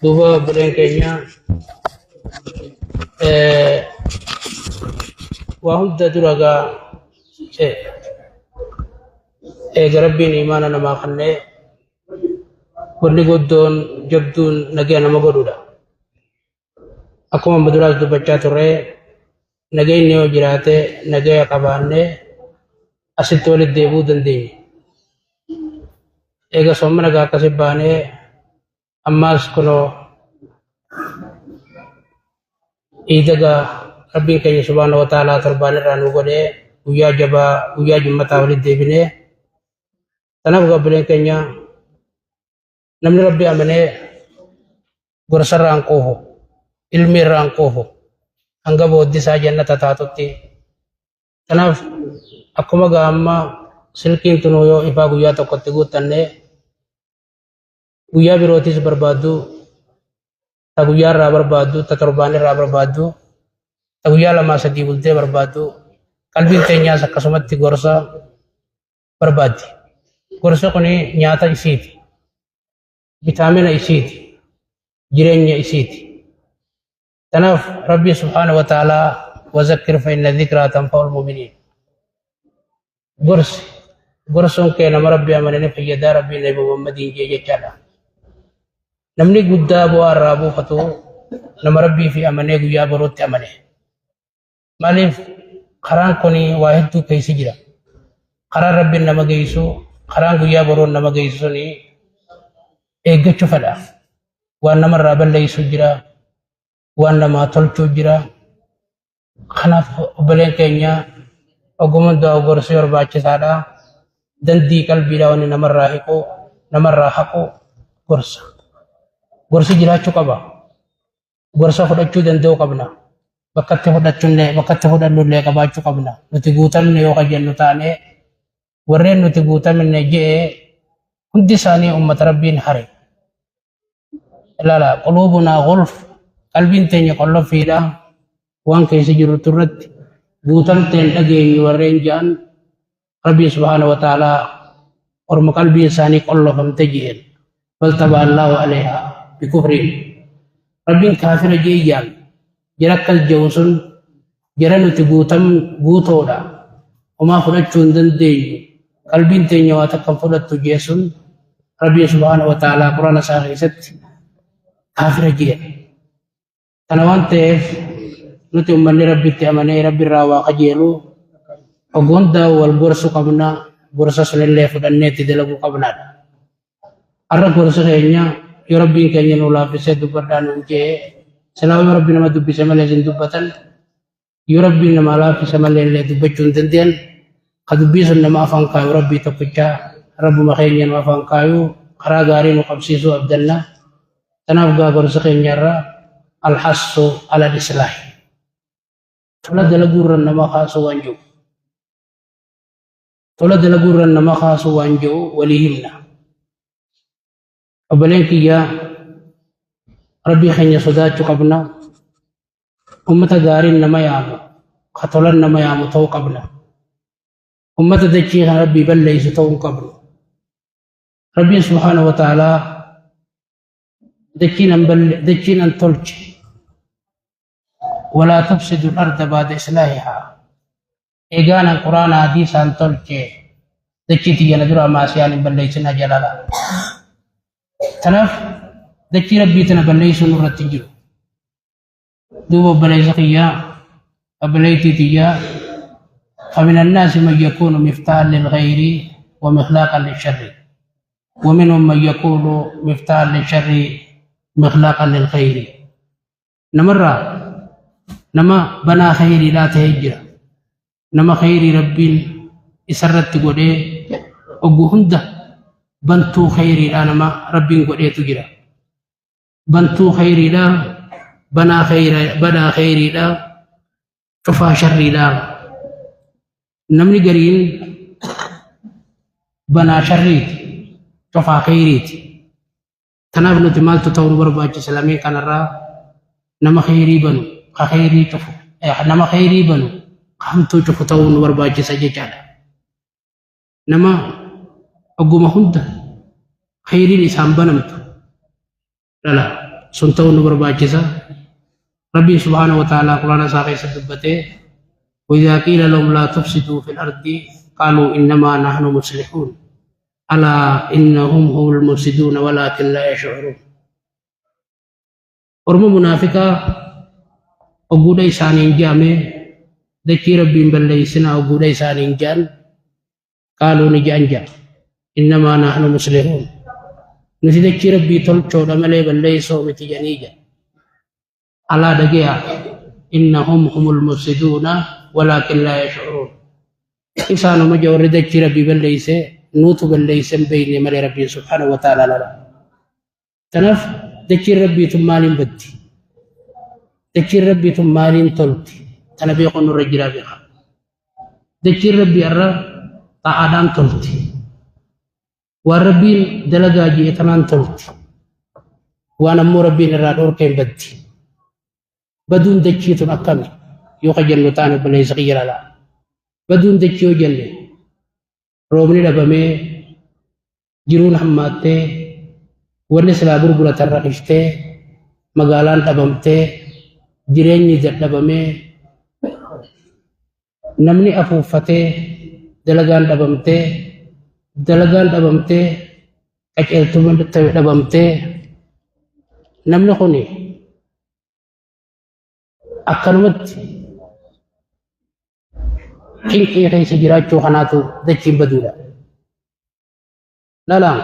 Duba bulan kenya wahunda duraga garabbiin imaana namaa kannee wanni guddoon jabduun nagaya nama godhudha. Akkuma maduraas dubbachaa turre nagayni yoo jiraate nagaya qabaannee asitti walitti deebi'uu dandeenya. Eega somma nagaa akkasi baanee ammaas kunoo iidagaa rabbiin keenya subhaanahu wa ta'aalaa torbaan irraa nu godhee guyyaa jabaa guyyaa jummataa walitti deebinee kanaaf gabbileen keenya namni rabbi amanee gorsa irraa hin quufu ilmi irraa hin quufu hanga booddi isaa jannata taatutti. Kanaaf akkuma gaamma silkiin tunuu yoo ifaa guyyaa tokkotti guuttannee guyyaa birootis barbaaddu ta guyyaa irraa barbaaddu ta torbaan irraa barbaaddu ta guyyaa lamaa sadii bultee barbaaddu qalbiin keenyaas akkasumatti gorsa barbaaddi. Gorsa kuni nyaata isiiti, vitaamina isiiti, jireenya isiiti. Kanaaf rabbi subhaanahu wa ta'aalaa wazakkir fa inna dhikraa tanfa'ul mu'miniin. Gorsuun kee nama rabbi amananii fayyadaa rabbiin nabi Muhammadiin jee jechaadha. Namni guddaa bu'aa irraa buufatu nama rabbii fi amanee guyyaa borootti amane. Maaliif karaan kuni waa hedduu keessa jira. Karaan rabbiin nama geessu, karaan guyyaa boroon nama geessu suni eeggachuu fedha. Waan namarraa balleessu jira, waan namaa tolchuu jira. Kanaaf obboleen keenya ogummaan du'aa gorsuu barbaachisaadha. Dandii qalbiidhaa wanni namarraa haqu gorsa. Gorsi jiraachuu qaba. Gorsa fudhachuu danda'uu qabna. Bakkatti fudhannullee qabaachuu qabna. Nuti guutamne yoo jennu taane warreen nuti guutamne jee hundi isaanii ummata rabbiin hare. Ilaala quluubunaa gulf qalbiin teenya qolloffiidha. Waan keessa jiru turratti guutamteen dhageenyu warreen ja'an rabbi subhaanahu wa ta'aalaa orma qalbii isaanii qollofamte jeen bal taba Allahu alaihaa bikufriin rabbiin kaafira jeeyyan jara akkas jehu sun jara nuti guutoodha homaa fudhachuu hin dandeenyu qalbiin teenya waa takkan fudhattu jee sun rabbi subhaanahu wa ta'aalaa quraana isaa keessatti kaafira jeen. Kana waan ta'eef nuti ummanni rabbitti amanee rabbi irraa waa qajeelu ogondaa wal gorsu qabna. Gorsa sunillee fudhannee itti dalaguu qabnaadha. Har'a gorsa keenya yoo rabbiin keenya nu laaffisee dubbadhaa nuun jee silaa yoo rabbi nama dubbise malee hin dubbatan yoo rabbiin nama laaffise malee illee dubbachuu hin dandeenye ka dubbii sun nama afaan kaayu rabbii tokkichaa rabbuma keenya nu afaan kaayu karaa gaarii nu qabsiisuu abdanna. Kanaaf gaa gorsa keenya irraa alhassu ala islaahi tola dalaguu irra nama kaasuu waan jiru. Tola dalaguu irra nama kaasuu waan jiru walii himna. Obboleen kiyyaa rabbii keenya sodaachuu qabna. Ummata gaariin nama yaamu ka tolan nama yaamu ta'uu qabna. Ummata dachii kan rabbii balleessu ta'uu hin qabnu. Rabbiin subhaanahu wa ta'aalaa dachiin an tolche walaa tufsidu al-arda ba'da islaahihaa. Eegaanan quraana hadiisaan tolche dachii tiyyana dura maasiyaan hin balleessinaa jalala. Kanaaf dachii rabbii tana balleessuun irratti hin jiru. Duuba obboleessa kiyyaa obboleettii tiyyaa فمن الناس من يكون مفتاحا للخير ومخلاقا للشر ومنهم من يكون مفتاحا للشر مخلاقا للخير. نما بنا خيري لا تهجر nama khayrii rabbiin isarratti godhee oggu hunda bantuu khayriidha nama rabbiin godheetu jira. Bantuu khayriidha, banaa khayriidha, cufaa sharriidha. Namni gariin banaa sharriiti, cufaa khayriiti. Kanaaf nuti maaltu ta'uu nu barbaachisa lameen kanarraa nama khayrii banu, ka khayrii cufu, nama khayrii banu hamtuu cufu ta'uu nu barbaachisa jechaadha. Nama ogguma hunda khayriin isaan banamtu dhala sun ta'uu nu barbaachisa. Rabbiin subhaanahu wa ta'aalaa quraana isaa keessatti dubbatee وإذا قيل لهم لا تفسدوا في الأرض قالوا إنما نحن مصلحون ألا إنهم هم المفسدون ولكن لا يشعرون. Orma munaafiqaa ogguudha isaaniin jaame dachii rabbiin balleeysinaa ogguudha isaaniin jaan qaaluu ni jaan jaa innamaa nahnu muslihuun nuti dachii rabbii tolchoodha malee balleeysoo miti janii jaa alaa dhageyaa innahum humul mufsiduuna walaakin laa yashcuruun. Isaanuma warri dachii rabbii balleeyse nuutu balleeysen beeyne malee rabbiin subhaanahu wa ta'aalaa lala. Kanaaf dachiin rabbiitun maaliin baddi? Dachiin rabbiitun maaliin tolti? Kana beekuun nurra jiraa beeka. Dachiin rabbii irra ta'aadhaan tolti. Waan rabbiin dalagaa jee tanaan tolti. Waan ammoo rabbiin irraa dhorkeen baddi. Baduun dachiitun akkami? Yoo ka jennu taane balleeysa qiyya lala. Baduun dachii yoo jenne roobni dhabamee jiruun hammaattee wanni silaa gurguratan raqiftee magaalaan dhabamtee jireenyi dadhabamee namni afuuffatee dalagaan dhabamtee qaceeltumaan dhabamtee namni kuni akkanumatti qinqii keessa jiraachuu kanaatu dachiin baduudha. Lalaan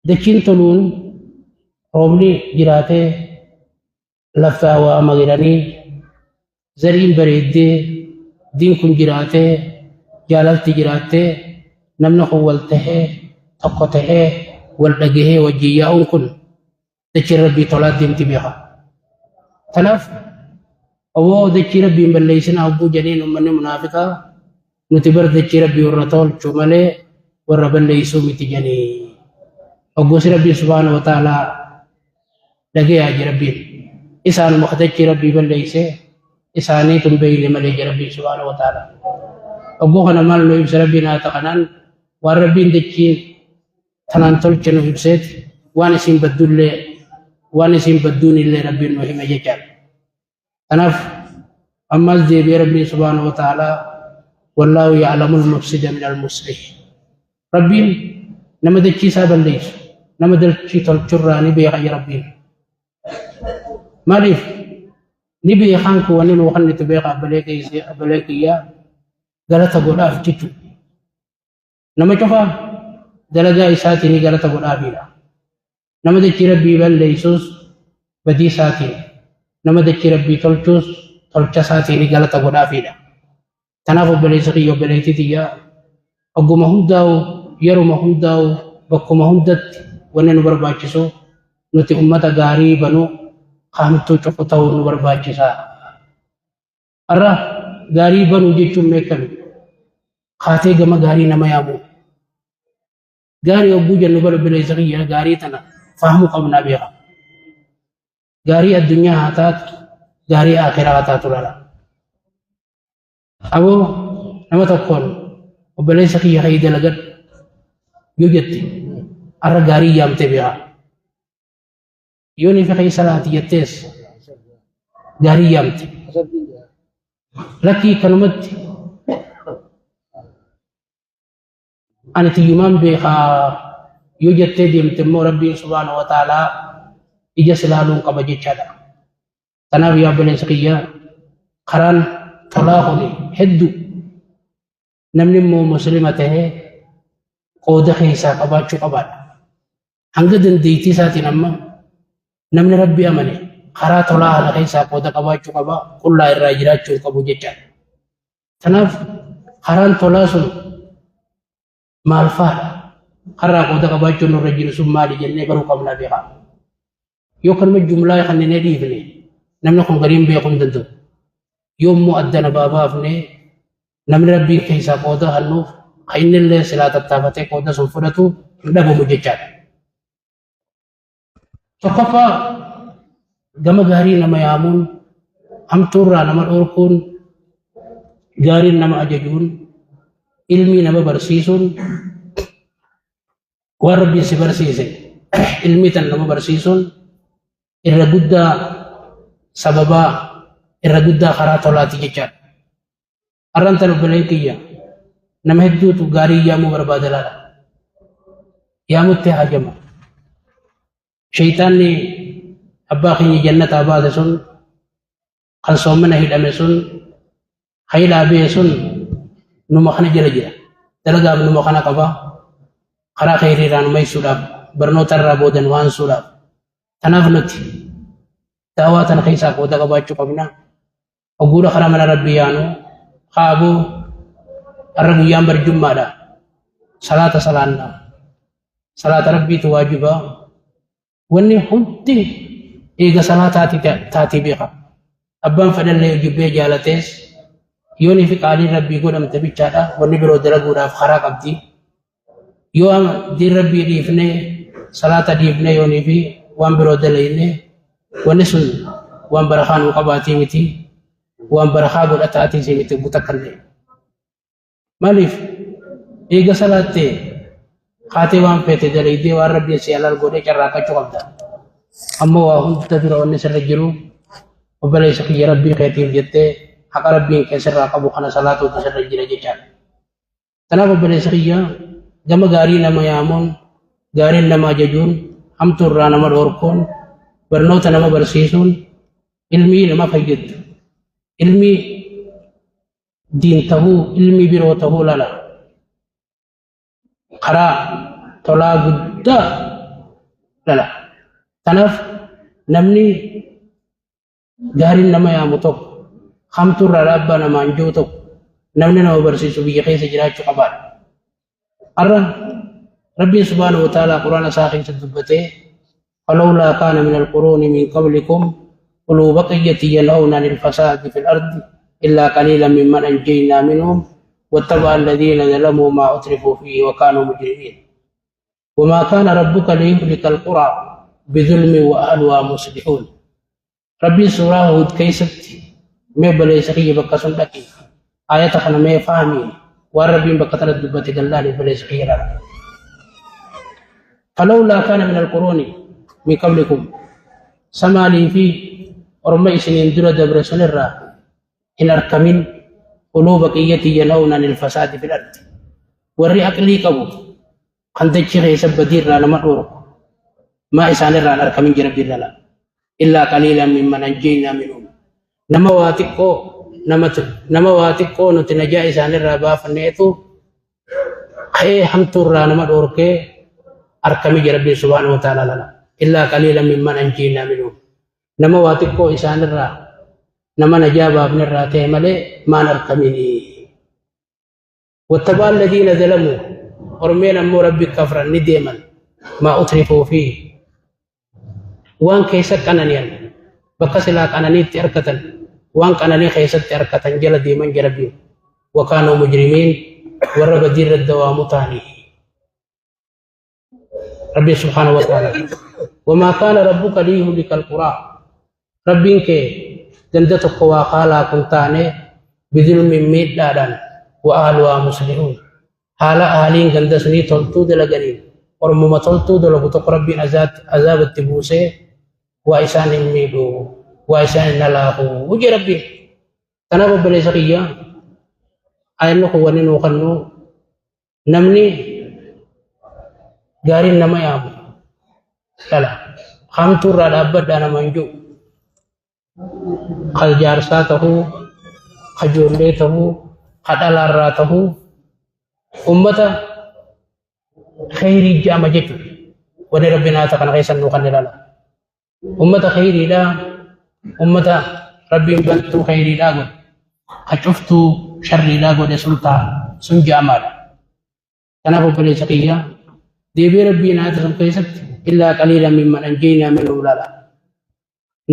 dachiin toluun roobni jiraatee lafti hawaama jedhanii zariin bareeddee diin kun jiraatee jaalalti jiraattee namni kun wal tahee tokko tahee wal dhagahee wajjin yaa'uun kun dachiin rabbii tolaa deemti beeka. Kanaaf oboo dachii rabbiin balleeysinaa obbuu jedheen uummanni munaafiqaa nuti bar dachii rabbii warra tolchuu malee warra balleeysuu miti jedhanii. Oggosi rabbiin subhaanahu wa ta'aalaa dhageeyaa ji rabbiin isaanuma dachii rabbii balleeysee isaanii tun beeyne malee ji rabbiin subhaanahu wa ta'aalaa. Oggoo kana maal nu ibsa rabbiin haa ta'anaan waan rabbiin dachii tanaan tolche nu ibseeti waan isin badduun illee rabbiin nu hime jechaadha. Kanaaf ammas deebi'ee rabbiin subhaanahu wa ta'aalaa wallaahu ya'lamul mufsida minal muslih. Rabbiin nama dachii isaa balleeysu nama dachii tolchurraa ni beeka ya rabbiin. Maaliif ni beekaan kun wanni nuu kan itti beeka abbalee kiyyaa galata godhaaf jechuudha. Nama cufaa dalagaa isaatiin galata godhaafiidha. Nama dachii rabbii balleeysus badii isaatiin nama dachii rabbii tolchus tolcha isaatiin galata godhaafiidha. Kanaaf obboleessa kiyya obboleettii tiyyaa ogguma hundaa'u yeruma hundaa'u bakkuma hundatti wanni nu barbaachisu nuti ummata gaarii banuu qaamtuu cufu ta'uu nu barbaachisa. Har'a gaarii banuu jechuun meeqami? Kaatee gama gaarii nama yaamu. Gaarii obbuu jennu bara obboleessa kiyya gaarii tana fahamuu qabnaa beeka. Gaarii addunyaa haa taatu gaarii akhiraa haa taatu lala. Aboo nama tokkoon obboleessa kiyya ka'ii dalagadhu yoo jette har'a gaarii yaamtee beeka. Yoo ni fi ka'ii salaati jettees gaarii yaamte. Lakkii kanumatti ani tiyyumaan beekaa yoo jettee deemte immoo rabbiin subhaanahu wa ta'aalaa ija silaaluun qaba jechaadha. Kanaaf yaa obboleessa kiyya karaan tolaa kuni hedduu namni immoo muslima tahee qooda keessaa qabaachuu qabaadha. Hanga dandeettii isaatiin amma namni rabbi amane karaa tolaa kana keessaa qooda qabaachuu qaba qullaa irraa jiraachuu qabu jechaadha. Kanaaf karaan tolaa sun maal faadha? Karaa qooda qabaachuun nurra jiru sun maali jennee baruu qabnaa beekaa. Yoo kanuma jumlaa kanneen dhiifne namni kun gariin beekuu hin danda'u. Yommuu addana baabaafne namni rabbiin keessaa qooda hannuuf kan inni illee silaa tattaafatee qooda sun fudhatu hin dhabamu jechaadha. Tokkoffaa gama gaarii nama yaamuun hamtuurraa nama dhorkuun gaariin nama ajajuun ilmii nama barsiisuun waan rabbiin si barsiise ilmii tan nama barsiisuun irra guddaa sababaa irra guddaa karaa tolaati jechaadha. Har'aan tan obbolee kiyya nama hedduutu gaarii yaamuu barbaada laala. Yaamutti hajama. Shaytaanni abbaa keenya jannataa baate sun kan soomana hidhame sun haylaa bee sun numa kana jala jira. Dalagaaf numa kana qaba. Karaa khayriiraan maysuudhaaf barnoota irraa boodan waansuudhaaf. Kanaaf nuti daawaa tana keessaa qooda qabaachuu qabna. Ogguudha karaa mana rabbii yaanu qaabuu har'a guyyaan barjummaadha. Salaata salaannaa. Salaata rabbiitu waajibaa. Wanni hundi eega salaatii beeka. Abbaan fedhallee jibbee jaalatees yoonii fi qaaliin rabbii godhamte bichaadha. Wanni biroo dalaguudhaaf karaa qabdi. Yoo diin rabbii dhiifnee salaata dhiifnee yoonii fi waan biroo dalagne wanni sun waan barakaa nuu qabaatii miti. Waan barakaa godhataatii miti butakkallee. Maaliif eega salaattee haatee waan feete dalaydee waan rabbiin si alaal godhee carraaqachuu qabda. Amma waa hunda dura wanni sirra jiru obboleessa kiyya rabbii keetiif jettee haqa rabbiin keessarraa qabu kana salaatuutu sirra jira jechaadha. Kanaaf obboleessa kiyya gama gaarii nama yaamuun gaariin nama ajajuun hamtuu irraa nama dhoorkuun barnoota nama barsiisuun ilmii nama fayyaddu. Ilmii diin tahuu ilmii biroo tahuu lala. Karaa tolaa guddaa lala. Kanaaf namni gaariin nama yaamu tokko hamtuu irraa dhaabbaa namaan jiru tokko namni nama barsiisu biyya keessa jiraachuu qabaadha. Har'a Rabbiin subhaanahu wa ta'aalaa Quraana isaa keessa dubbatee falawlaa kaana min alquruuni min qablikum uluu baqiyyati yanhawna anil fasaadi fil ardi illaa qaliilan mimman anjaynaa minhum واتبع الذين ظلموا ما أترفوا فيه وكانوا مجرمين وما كان ربك ليهلك القرى بظلم وأهلها مصلحون ربي سورة هود كيست مبلي سقي بكسون لك آيات خنا ما فاهمين وربي بكتر الدبة دلالي بلي سقي فلولا كان من القرون من قبلكم سمالي في ورمي سنين درة دبر سنرة إن أركمين قلوب بقية ينهون عن الفساد في الأرض ورّي أقلي قبو خندج شيخ سبدير لا مدور ما إسان الران أركم جرب لا إلا قليلا ممن أنجينا منهم نما واتقو نتنجا إسان الرابا فنيتو خي حمد الران مدور كي أركم جرب سبحانه وتعالى لنا إلا قليلا ممن أنجينا منهم نما واتقو إسان الران نما نجابا ابن الراتي ملي ما نركمني واتبع الذين ظلموا ورمينا مو ربي كفرا نديما ما أترفوا فيه وان كيسا كاننيا بكسلا كانني تركة وان كانني خيسا تركة جل ديما جربي وكانوا مجرمين ورب دير الدوام تاني ربي سبحانه وتعالى وما كان ربك ليهلك القرى ربك جندت قوا خالا كنتاني بظلم ميدادان واهلها مصلحون حالا اهلين جندسني تلتو دلغني ورمما تلتو دلغو تقربين عذاب التبوسه وايسان ميدو وايسان نلاهو وجي ربي تنابو بليسقيا اينو ونينو خنو نمني غارين نما يام لا خمتور رابد انا منجو خل جارساته خجولته خدلارته أمة خير جامع جتو ودي ربنا تكن غيسا نوخن لالا أمة خير لا أمة ربي بنتو خير لا خشفتو شر لا قد سلطان سن جامع تنافو بلسقيا دي ربنا تكن غيسا إلا قليلا ممن أنجينا منه لالا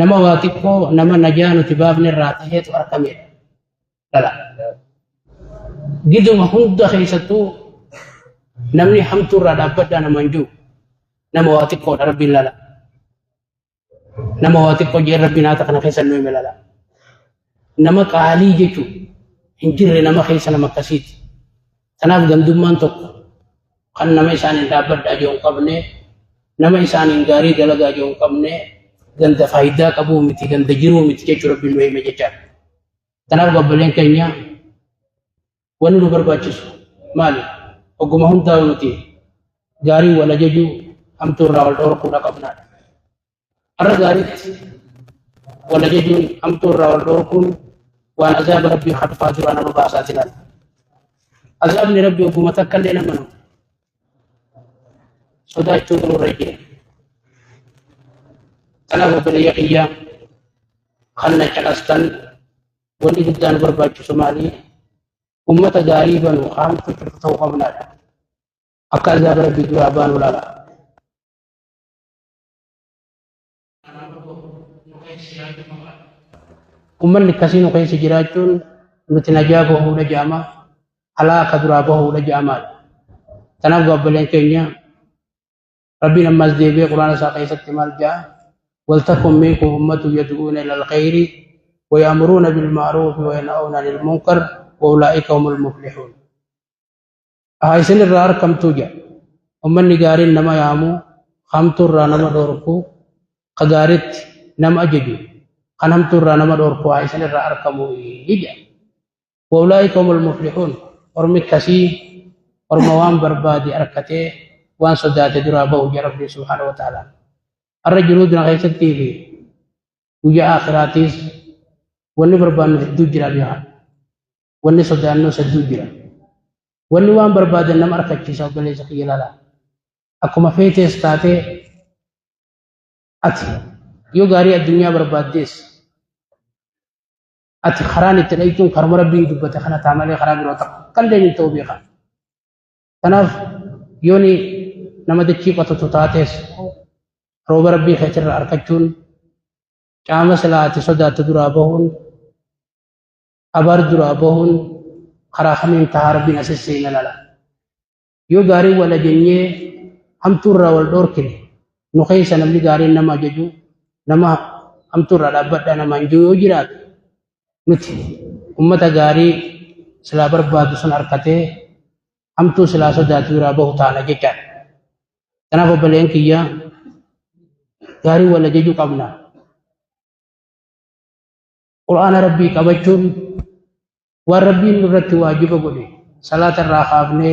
nama waatiqqoo nama najaa nuti baafne irraa taheetu argame lala. Giduma hunda keessattuu namni hamtuu irraa dhaabbadhaa namaan jiru nama waatiqqoodha rabbiin lala. Nama waatiqqoo jee rabbiin haata kana keessa nu hime lala. Nama qaalii jechuun hin jirre nama keessa nama akkasiiti. Kanaaf gandummaan tokko kan nama isaaniin dhaabbadhaa jiru hin qabne nama isaaniin gaarii dalagaa jiru hin qabne ganda faayidaa qabuu miti ganda jiruu miti jechuu rabbiin nu hime jechaa. Kanaaf gabbaleen keenya wanni nu barbaachisu maali? Ogguma hundaa'u nuti gaarii wal ajajuu hamtuu irraa wal dhorkuudha qabnaadha. Har'a gaariitti wal ajajuun hamtuu irraa wal dhorkuun waan azaaba rabbii hadfaa jiru nama baasaati laata. Azaabni rabbii ogguma takka illee nama nama sodaachuutu nurra jira. Kanaaf obboleeyya kiyyaa kan na caqastan wanni guddaan barbaachisu maali? Ummata gaarii banu hamtu jirtu ta'uu qabnaadha. Akka azaaba rabbii duraa baanu laala. Ummanni akkasii nu keessa jiraachuun nuti najaa bahuudha jedhama, halaaka duraa bahuudha jedhamaadha. Kanaaf gabbaleen keenya rabbiin ammas deebi'ee quraana isaa keessatti maal jedha? ولتكن منكم أمة يدعون إلى الخير ويأمرون بالمعروف وينهون عن المنكر وأولئك هم المفلحون. هاي سن الرار كم توجا أمن نجارين نما يامو خمتور رانا دوركو خجارت نم أجدو خنمتور رانا دوركو هاي سن الرار كم يجا وأولئك هم المفلحون. أرمي كسي أرموان بربادي أركته وان صدات درابه ربي سبحانه وتعالى. الرجل دنا غيث تيجي وجاء آخراتيس وني بربان الدجرا بها وني صدانو سدجرا وني وان برباد النم أركتشي سو بلي سخي لا أكو ما فيت استاتي أتي يو غاري الدنيا برباد ديس أتي خراني تلاقيتم كرم ربي دبته خنا تعملي خراب روتا كلني توبيخا تناف يوني نمدتشي قطتاتيس روب ربي خير أركتشون كام سلات صدات درابهون أبار درابهون خراخمين تهار بين أسسين لا يو غاري ولا جنيه هم تورا والدور كني نخيس نملي غاري نما ججو نما هم تورا لابد أنا منجو يجرات نتي أمة غاري سلابر بادسون أركته هم تو سلا صدات درابه تانا جكان كنا ببلين كيا غاري ولا ججو قبنا قرآن ربي كبجون وربي نرتي واجب قولي صلاة الراخابني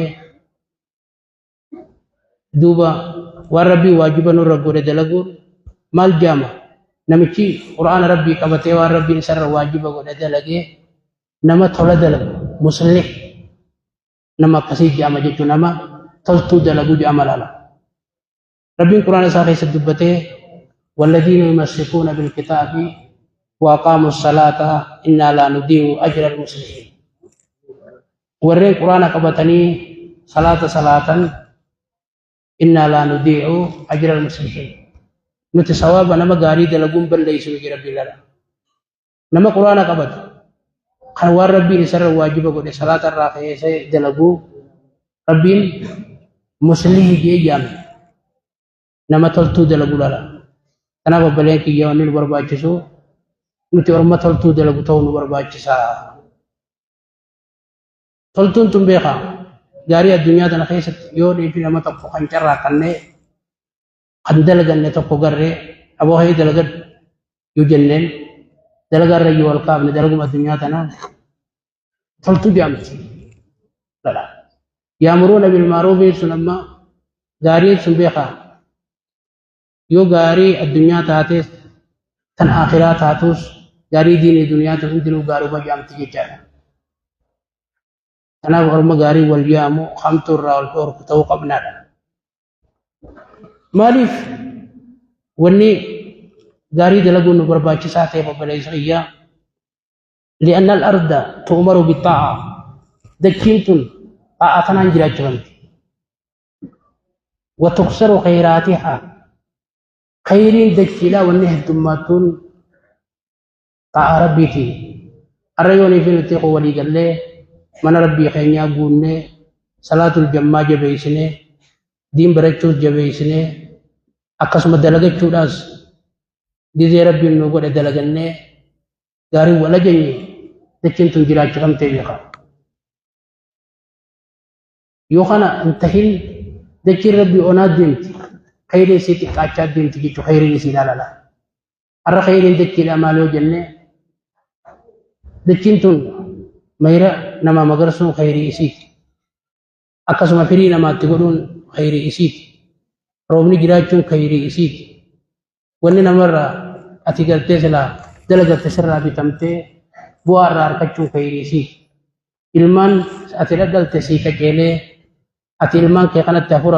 دوبا وربي واجب نرقود دلقون مال جامع نمشي قرآن ربي كبتي وربي نسر واجب قولي دلقي نما طول دلق مسلح نما قصيد جامع جتو نما تلتو دلقو جامع لالا ربي القرآن ساقي سدبته والذين يمسكون بالكتاب وأقاموا الصلاة إنا لا نضيع أجر المسلمين. ورّي القرآن قبتني صلاة إنا لا نضيع أجر المسلمين. نتسواب نما غاري دلقون بل ليس وجه ربي لنا. نما قرآن قبت خنوار ربي نسر واجب قد صلاة الراقية دلقو ربي مسلمين جي جامع. نما تلتو دلقو لنا. أنا ببلين كي يواني البرباجسو nuti orma toltuu dalagu ta'uu nu barbaachisaa. Toltuun tun beekaa gaarii addunyaa tana keessatti yoo dheefi nama tokko kan carraaqannee kan dalaganne tokko garree aboo hayii dalagadhu yoo jenneen dalagarra yoo wal kaafne dalaguma addunyaa tanaa toltuu jaamti. Yaamuruuna bilmaaruufi sun amma gaarii sun beekaa yoo gaarii addunyaa taates tan akhiraa taatus gaarii diinii duniyaa tan hundinuu gaaruma jaamti jechaadha. Kanaaf orma gaarii wal jaamu hamtuu irraa wal dhorku ta'uu qabnaadha. Maaliif wanni gaarii dalaguun nu barbaachisaa ta'e obboleessa kiyyaa? لأن الأرض تؤمر بالطاعة دكينتن طاعتنا جراجرمت وتكسر خيراتها خيرين دكيلا والنهد دماتون طاعة ربي فيه الريوني في نتيقو ولي قال له من ربي خينيا قولنا صلاة الجماعة جبيسنه دين برجو جبيسنه أقسم دلقة جوداس دي ربي نقول دلقنه غاري ولا جني دكين تنجراج كم تبيخا يوخنا انتهين دكين ربي أنا دينت خير سيتي كاتشا دينت كي خير سيدا لا Arra khairin dachidha maal yoo jenne dachiin tun mayra nama magarsuun khairii isiiti. Akkasuma firii namaatti godhuun khairii isiiti. Roobni jiraachuun khairii isiiti. Wanni namarraa ati galtee silaa dalagatte sirraa bitamtee bu'aa irraa argachuun khairii isiiti. Ilmaan ati dhagalte sii qajeelee ati ilmaan kee kanatti hafuura